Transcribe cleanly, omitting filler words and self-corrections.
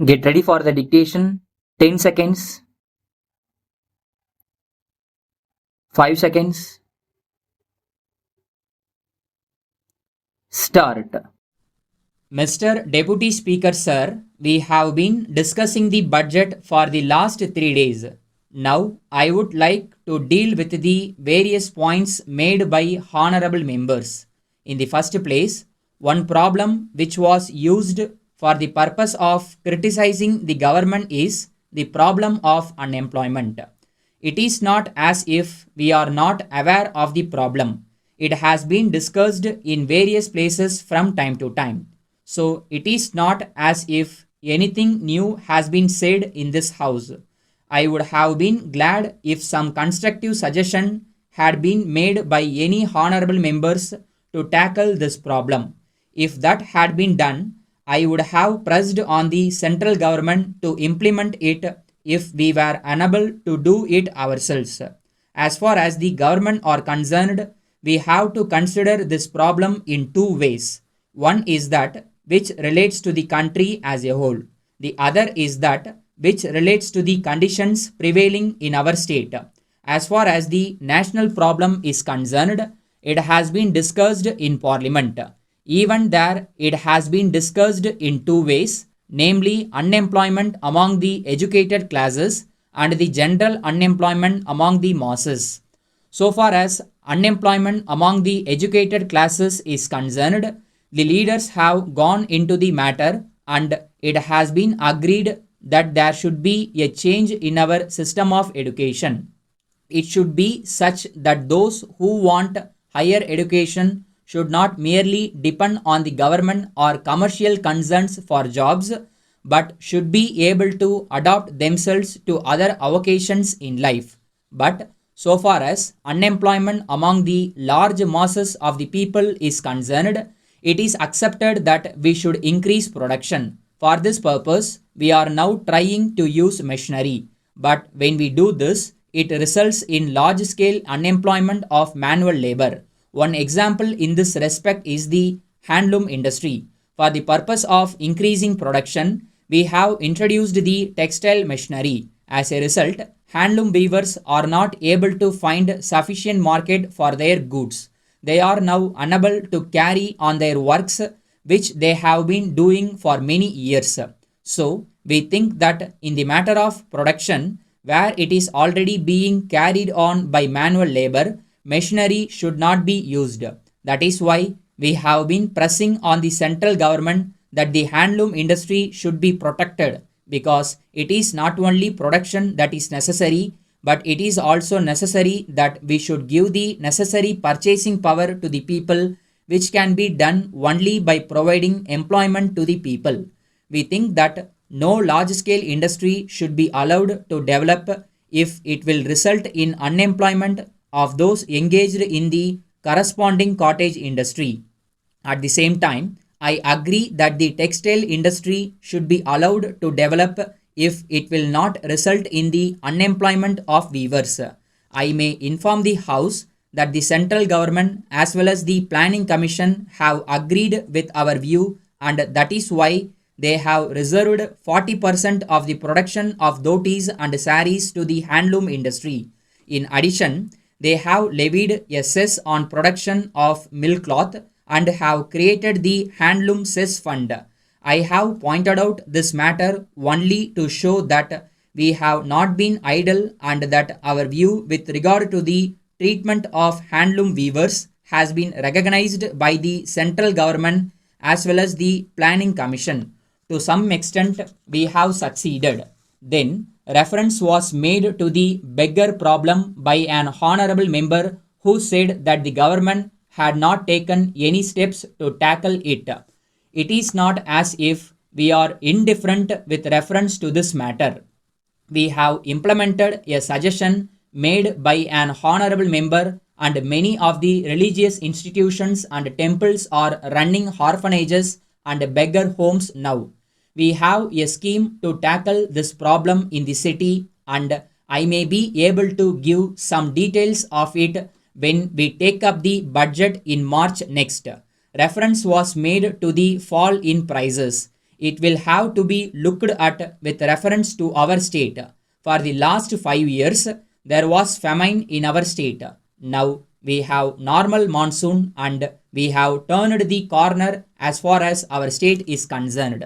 Get ready for the dictation. 10 seconds, 5 seconds, start. Mr. Deputy Speaker Sir, we have been discussing the budget for the last 3 days. Now, I would like to deal with the various points made by honorable members. In the first place, one problem which was used for the purpose of criticizing the government is the problem of unemployment. It is not as if we are not aware of the problem. It has been discussed in various places from time to time. So it is not as if anything new has been said in this house. I would have been glad if some constructive suggestion had been made by any honorable members to tackle this problem. If that had been done, I would have pressed on the central government to implement it if we were unable to do it ourselves. As far as the government are concerned, we have to consider this problem in two ways. One is that which relates to the country as a whole. The other is that which relates to the conditions prevailing in our state. As far as the national problem is concerned, it has been discussed in Parliament. Even there, it has been discussed in two ways, namely unemployment among the educated classes and the general unemployment among the masses. So far as unemployment among the educated classes is concerned, the leaders have gone into the matter and it has been agreed that there should be a change in our system of education. It should be such that those who want higher education should not merely depend on the government or commercial concerns for jobs, but should be able to adapt themselves to other avocations in life. But so far as unemployment among the large masses of the people is concerned, it is accepted that we should increase production. For this purpose, we are now trying to use machinery. But when we do this, it results in large-scale unemployment of manual labor. One example in this respect is the handloom industry. For the purpose of increasing production, we have introduced the textile machinery. As a result, handloom weavers are not able to find sufficient market for their goods. They are now unable to carry on their works which they have been doing for many years. So, we think that in the matter of production, where it is already being carried on by manual labor, machinery should not be used. That is why we have been pressing on the central government that the handloom industry should be protected, because it is not only production that is necessary, but it is also necessary that we should give the necessary purchasing power to the people, which can be done only by providing employment to the people. We think that no large-scale industry should be allowed to develop if it will result in unemployment of those engaged in the corresponding cottage industry. At the same time, I agree that the textile industry should be allowed to develop if it will not result in the unemployment of weavers. I may inform the House that the central government as well as the Planning Commission have agreed with our view, and that is why they have reserved 40% of the production of dhotis and saris to the handloom industry. In addition, they have levied a cess on production of milk cloth and have created the Handloom Cess Fund. I have pointed out this matter only to show that we have not been idle and that our view with regard to the treatment of handloom weavers has been recognized by the central government as well as the Planning Commission. To some extent, we have succeeded. Then, reference was made to the beggar problem by an honorable member who said that the government had not taken any steps to tackle it. It is not as if we are indifferent with reference to this matter. We have implemented a suggestion made by an honorable member, and many of the religious institutions and temples are running orphanages and beggar homes now. We have a scheme to tackle this problem in the city, and I may be able to give some details of it when we take up the budget in March next. Reference was made to the fall in prices. it will have to be looked at with reference to our state. For the last 5 years, there was famine in our state. Now we have normal monsoon and we have turned the corner as far as our state is concerned.